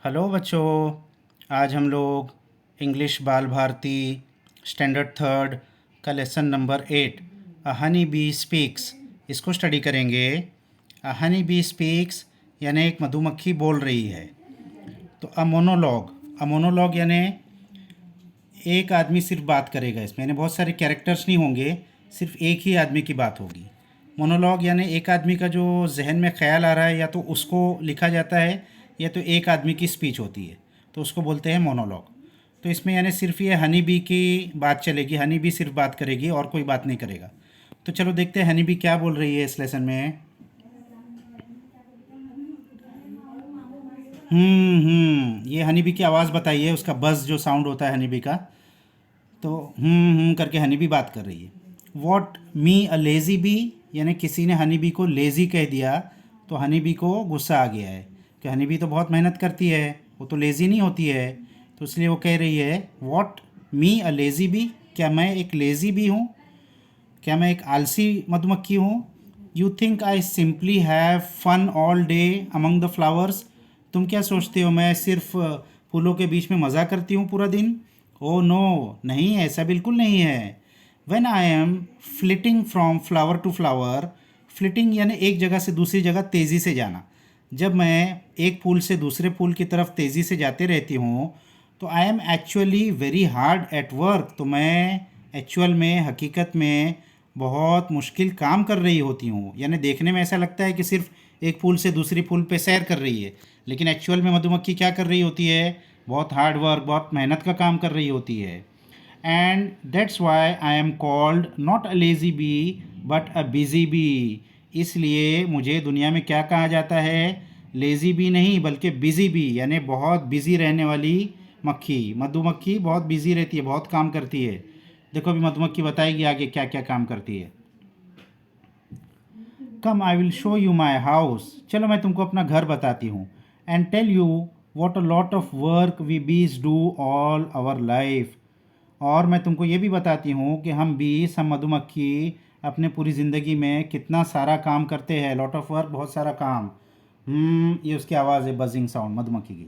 Hello बच्चों। आज हम लोग इंग्लिश बाल भारती स्टैंडर्ड थर्ड का लेसन नंबर 8 अ हनी बी स्पीक्स इसको स्टडी करेंगे। अ हनी बी स्पीक्स यानी एक मधुमक्खी बोल रही है। तो अ मोनोलॉग यानी एक आदमी सिर्फ बात करेगा। इसमें यानी बहुत सारे कैरेक्टर्स नहीं होंगे, सिर्फ एक ही आदमी की बात होगी। मोनोलॉग यानी एक आदमी का जो जहन में ख्याल आ रहा है या तो उसको लिखा जाता है या तो एक आदमी की स्पीच होती है, तो उसको बोलते हैं मोनोलॉग। तो इसमें यानी सिर्फ ये हनी बी की बात चलेगी, हनी बी सिर्फ बात करेगी और कोई बात नहीं करेगा। तो चलो देखते हैं हनी बी क्या बोल रही है इस लेसन में। ये हनी बी की आवाज़ बताइए, उसका बज़ जो साउंड होता है हनी बी का। तो करके हनी बी बात कर रही है। What me a lazy bee, यानी किसी ने हनी बी को लेज़ी कह दिया तो हनी बी को गुस्सा आ गया है कि हनी बी तो बहुत मेहनत करती है, वो तो लेज़ी नहीं होती है। तो इसलिए वो कह रही है what me a lazy bee, क्या मैं एक लेज़ी बी हूँ, क्या मैं एक आलसी मधुमक्खी हूँ। You think I simply have fun all day among the flowers, तुम क्या सोचते हो मैं सिर्फ फूलों के बीच में मज़ा करती हूँ पूरा दिन। ओ नो, नहीं ऐसा बिल्कुल नहीं है। When I am flitting from flower to flower, flitting यानी एक जगह से दूसरी जगह तेज़ी से जाना। जब मैं एक फूल से दूसरे फूल की तरफ तेज़ी से जाते रहती हूँ तो I am actually very hard at work, तो मैं एक्चुअल में हकीकत में बहुत मुश्किल काम कर रही होती हूँ। यानी देखने में ऐसा लगता है कि सिर्फ एक फूल से दूसरी फूल पे सैर कर रही है, लेकिन एक्चुअल में मधुमक्खी क्या कर रही होती है, बहुत हार्ड वर्क, बहुत मेहनत का काम कर रही होती है। And that's why I am called not a lazy bee but a busy bee, इसलिए मुझे दुनिया में क्या कहा जाता है, लेज़ी बी नहीं बल्कि बिज़ी बी, यानी बहुत बिज़ी रहने वाली मक्खी। मधुमक्खी बहुत बिज़ी रहती है, बहुत काम करती है। देखो अभी मधुमक्खी बताएगी आगे क्या क्या काम करती है। Come I will show you my house, चलो मैं तुमको अपना घर बताती हूँ। And tell you what a lot of work we bees do all our life, और मैं तुमको ये भी बताती हूँ कि हम मधुमक्खी अपने पूरी ज़िंदगी में कितना सारा काम करते हैं। लॉट ऑफ वर्क, बहुत सारा काम। ये उसकी आवाज़ है, बजिंग साउंड मधुमक्खी की।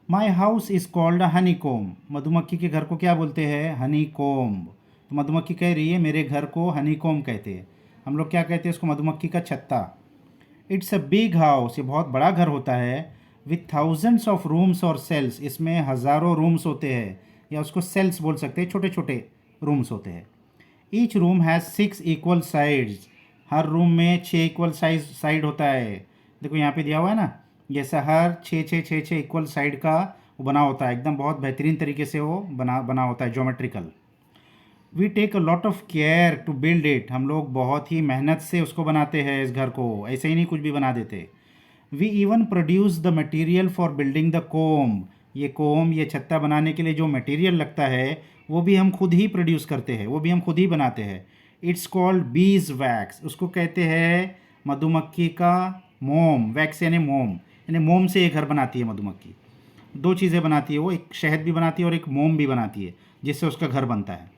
My house is called honeycomb, मधुमक्खी के घर को क्या बोलते हैं, हनी कोम्ब। तो मधुमक्खी कह रही है मेरे घर को हनी कोम कहते हैं। हम लोग क्या कहते हैं उसको, मधुमक्खी का छत्ता। इट्स अ बिग हाउस, ये बहुत बड़ा घर होता है। विथ थाउजेंड्स ऑफ रूम्स और सेल्स, इसमें हज़ारों रूम्स होते हैं, या उसको सेल्स बोल सकते हैं, छोटे छोटे रूम्स होते हैं। Each room has 6 equal sides, her room में 6 इक्वल साइड होता है। देखो यहाँ पे दिया हुआ है ना, जैसा हर छः इक्वल साइड का वो बना होता है, एकदम बहुत बेहतरीन तरीके से वो बना बना होता है, geometrical. We take a lot of care to build it, हम लोग बहुत ही मेहनत से उसको बनाते हैं इस घर को, ऐसे ही नहीं कुछ भी बना देते। We even produce the material for building the comb, ये कोम, ये छत्ता बनाने के लिए जो मटेरियल लगता है वो भी हम खुद ही प्रोड्यूस करते हैं, वो भी हम खुद ही बनाते हैं। इट्स कॉल्ड बीज वैक्स, उसको कहते हैं मधुमक्खी का मोम। वैक्स यानी मोम, यानी मोम से ये घर बनाती है मधुमक्खी। दो चीज़ें बनाती है वो, एक शहद भी बनाती है और एक मोम भी बनाती है, जिससे उसका घर बनता है।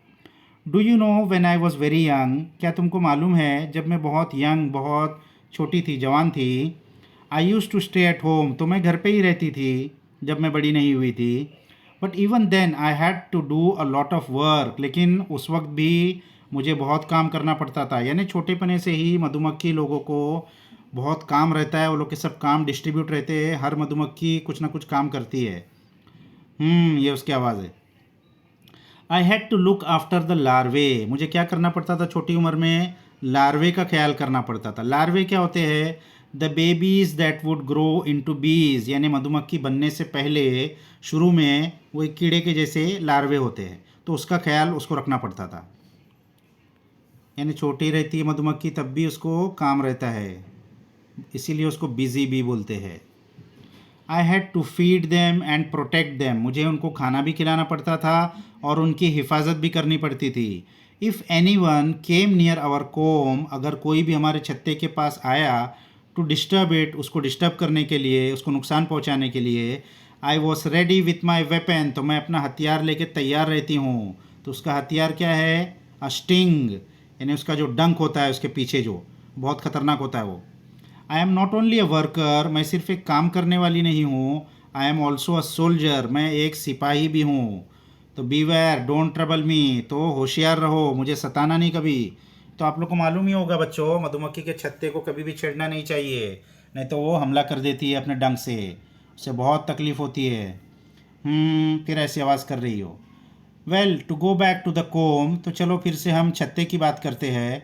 Do you know when I was very young, क्या तुमको मालूम है जब मैं बहुत यंग, बहुत छोटी थी, जवान थी। I used to stay at home, तो मैं घर पे ही रहती थी जब मैं बड़ी नहीं हुई थी। But even then I had to do a lot of work, लेकिन उस वक्त भी मुझे बहुत काम करना पड़ता था। यानी छोटेपने से ही मधुमक्खी लोगों को बहुत काम रहता है, वो लोग के सब काम डिस्ट्रीब्यूट रहते हैं, हर मधुमक्खी कुछ ना कुछ काम करती है। ये उसकी आवाज़ है। I had to look after the larvae, मुझे क्या करना पड़ता था छोटी उम्र में, लार्वे का ख्याल करना पड़ता था। लार्वे क्या होते हैं, the babies that would grow into बीज, यानी मधुमक्खी बनने से पहले शुरू में वो एक कीड़े के जैसे लार्वे होते हैं, तो उसका ख्याल उसको रखना पड़ता था। यानी छोटी रहती है मधुमक्खी तब भी उसको काम रहता है, इसीलिए उसको बिजी बी बोलते हैं। I had to feed them and protect them, मुझे उनको खाना भी खिलाना पड़ता था और उनकी हिफाजत भी करनी पड़ती थी। If anyone came near our comb, अगर कोई भी हमारे छत्ते के पास आया, टू डिस्टर्ब इट, उसको डिस्टर्ब करने के लिए, उसको नुकसान पहुंचाने के लिए, I was ready with my weapon, तो मैं अपना हथियार लेके तैयार रहती हूँ। तो उसका हथियार क्या है, अ स्टिंग, यानी उसका जो डंक होता है उसके पीछे जो बहुत ख़तरनाक होता है वो। I am not only a worker, मैं सिर्फ एक काम करने वाली नहीं हूँ। I am also a soldier, मैं एक सिपाही भी हूँ। तो बीवेयर डोंट ट्रबल मी, तो होशियार रहो, मुझे सताना नहीं कभी। तो आप लोग को मालूम ही होगा बच्चों, मधुमक्खी के छत्ते को कभी भी छेड़ना नहीं चाहिए, नहीं तो वो हमला कर देती है अपने डंक से, उससे बहुत तकलीफ़ होती है। फिर ऐसी आवाज़ कर रही हो। Well to go back to the comb, तो चलो फिर से हम छत्ते की बात करते हैं।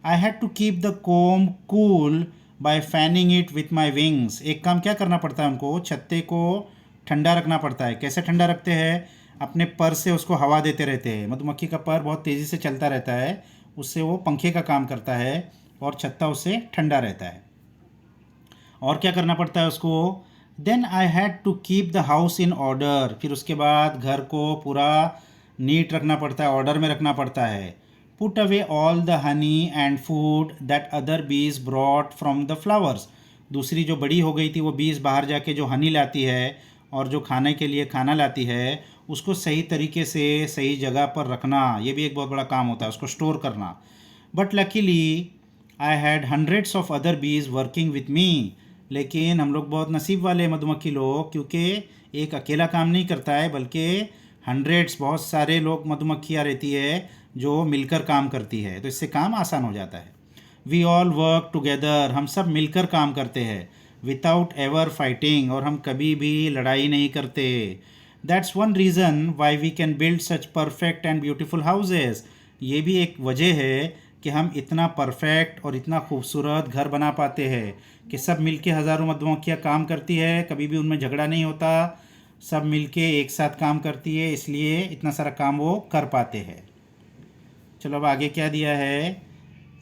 I had to keep the comb cool by fanning it with my wings. एक काम क्या करना पड़ता है उनको, छत्ते को ठंडा रखना पड़ता है। कैसे ठंडा रखते हैं, अपने पर से उसको हवा देते रहते हैं। मधुमक्खी का पर बहुत तेज़ी से चलता रहता है, उससे वो पंखे का काम करता है और छत्ता उससे ठंडा रहता है। और क्या करना पड़ता है उसको, then I had to keep the house in order. फिर उसके बाद घर को पूरा नीट रखना पड़ता है, ऑर्डर में रखना पड़ता है। Put away all the honey and food that other बीज ब्रॉट फ्रॉम द फ्लावर्स। दूसरी जो बड़ी हो गई थी वो बीज बाहर जाके जो हनी लाती है और जो खाने के लिए खाना लाती है, उसको सही तरीके से सही जगह पर रखना, ये भी एक बहुत बड़ा काम होता है, उसको स्टोर करना। But luckily I had hundreds of other बीज वर्किंग विथ मी। लेकिन हम लोग बहुत नसीब वाले मधुमक्खी लोग, क्योंकि एक अकेला काम नहीं करता है, बल्कि हंड्रेड्स बहुत सारे लोग मधुमक्खियाँ रहती है जो मिलकर काम करती है, तो इससे काम आसान हो जाता है। वी ऑल वर्क टुगेदर, हम सब मिलकर काम करते हैं। विदाउट एवर फाइटिंग, और हम कभी भी लड़ाई नहीं करते। That's one reason why we can build such perfect and beautiful houses. ये भी एक वजह है कि हम इतना परफेक्ट और इतना खूबसूरत घर बना पाते हैं कि सब मिलके हज़ारों मधुमक्खियाँ काम करती है, कभी भी उनमें झगड़ा नहीं होता, सब मिलके एक साथ काम करती है, इसलिए इतना सारा काम वो कर पाते हैं। चलो अब आगे क्या दिया है।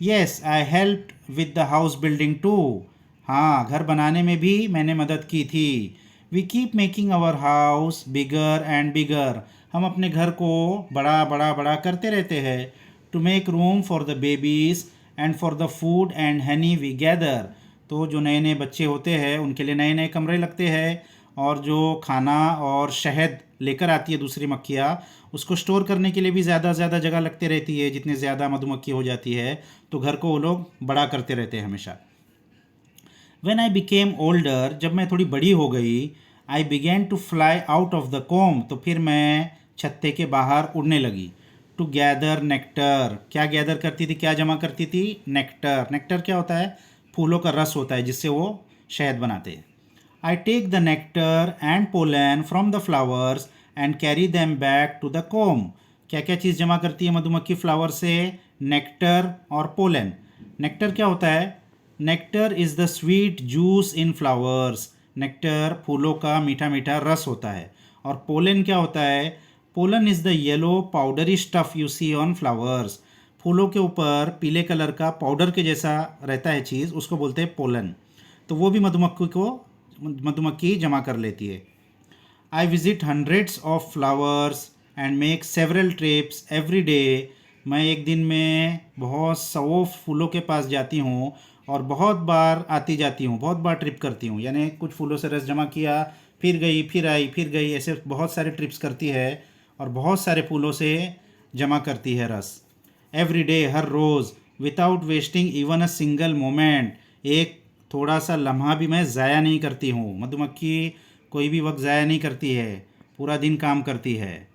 Yes I help with the house building too. हाँ, घर बनाने में भी मैंने मदद की थी। We keep making our house bigger and bigger. हम अपने घर को बड़ा बड़ा बड़ा करते रहते हैं। To make room for the babies and for the food and honey we gather. तो जो नए नए बच्चे होते हैं उनके लिए नए नए कमरे लगते हैं, और जो खाना और शहद लेकर आती है दूसरी मक्खियाँ, उसको स्टोर करने के लिए भी ज़्यादा से ज़्यादा जगह लगती रहती है। जितनी ज़्यादा मधुमक्खी हो जाती है तो घर को वो लोग बड़ा करते रहते हैं हमेशा। वेन आई बिकेम ओल्डर, जब मैं थोड़ी बड़ी हो गई, I began to fly out of the comb, तो फिर मैं छत्ते के बाहर उड़ने लगी। टू गैदर नेक्टर, क्या गैदर करती थी, क्या जमा करती थी, नेक्टर। नेक्टर क्या होता है, फूलों का रस होता है जिससे वो शहद बनाते हैं। I take the nectar and pollen from the flowers and carry them back to the comb. क्या क्या चीज़ जमा करती है मधुमक्खी फ्लावर से, नेक्टर और पोलन। नेक्टर क्या होता है, nectar is the sweet juice in flowers. Nectar फूलों का मीठा मीठा रस होता है। और पोलन क्या होता है, pollen is the yellow powdery stuff you see on flowers. फूलों के ऊपर पीले कलर का पाउडर के जैसा रहता है चीज़, उसको बोलते हैं पोलन। तो वो भी मधुमक्खी जमा कर लेती है। I visit hundreds of flowers and make several trips every day. मैं एक दिन में बहुत सौ फूलों के पास जाती हूँ और बहुत बार आती जाती हूँ, बहुत बार ट्रिप करती हूँ। यानी कुछ फूलों से रस जमा किया, फिर गई, फिर आई, फिर गई, ऐसे बहुत सारे ट्रिप्स करती है और बहुत सारे फूलों से जमा करती है रस। एवरी डे, हर रोज़, without wasting even a single moment, एक थोड़ा सा लम्हा भी मैं ज़ाया नहीं करती हूँ। मधुमक्खी कोई भी वक्त ज़ाया नहीं करती है, पूरा दिन काम करती है।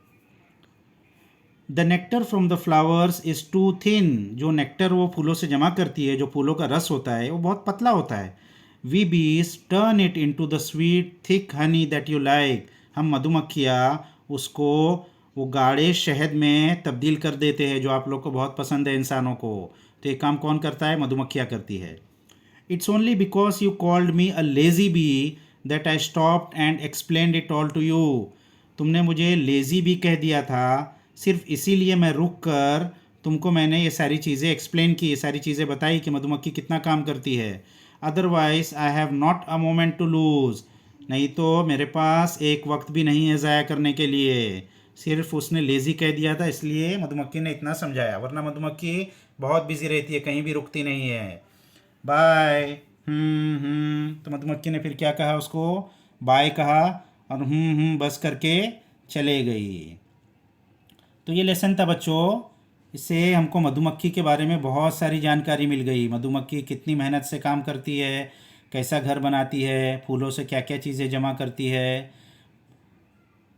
The nectar from the flowers is too thin. जो नेक्टर वो फूलों से जमा करती है, जो फूलों का रस होता है, वो बहुत पतला होता है। We bees turn it into the sweet thick honey that you like. हम मधुमक्खियाँ उसको वो गाढ़े शहद में तब्दील कर देते हैं जो आप लोग को बहुत पसंद है इंसानों को। तो ये काम कौन करता है, मधुमक्खियाँ करती है। It's only because you called me a lazy bee that I stopped and explained it all to you. तुमने मुझे लेज़ी बी कह दिया था, सिर्फ इसीलिए मैं रुक कर तुमको मैंने ये सारी चीज़ें एक्सप्लेन की, ये सारी चीज़ें बताई कि मधुमक्खी कितना काम करती है। Otherwise I have not a moment to lose. नहीं तो मेरे पास एक वक्त भी नहीं है ज़ाया करने के लिए। सिर्फ उसने लेज़ी कह दिया था इसलिए मधुमक्खी ने इतना समझाया, वरना मधुमक्खी बहुत बिजी रहती है, कहीं भी रुकती नहीं है। बाय। तो मधुमक्खी ने फिर क्या कहा उसको, बाय कहा और बस करके चले गई। तो ये लेसन था बच्चों, इससे हमको मधुमक्खी के बारे में बहुत सारी जानकारी मिल गई। मधुमक्खी कितनी मेहनत से काम करती है, कैसा घर बनाती है, फूलों से क्या क्या चीज़ें जमा करती है,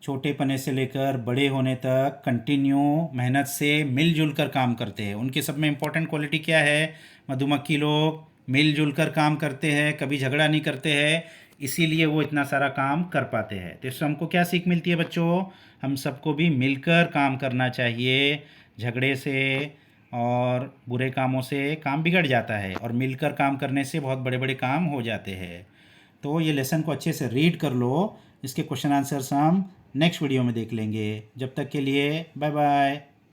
छोटे पने से लेकर बड़े होने तक कंटिन्यू मेहनत से मिलजुल कर काम करते हैं। उनके सब में इम्पोर्टेंट क्वालिटी क्या है? मधुमक्खी लोग मिलजुल कर काम करते हैं, कभी झगड़ा नहीं करते हैं, इसीलिए वो इतना सारा काम कर पाते हैं। तो इससे हमको क्या सीख मिलती है बच्चों? हम सबको भी मिलकर काम करना चाहिए। झगड़े से और बुरे कामों से काम बिगड़ जाता है, और मिलकर काम करने से बहुत बड़े बड़े काम हो जाते हैं। तो ये लेसन को अच्छे से रीड कर लो। इसके क्वेश्चन आंसर्स हम नेक्स्ट वीडियो में देख लेंगे। जब तक के लिए बाय बाय।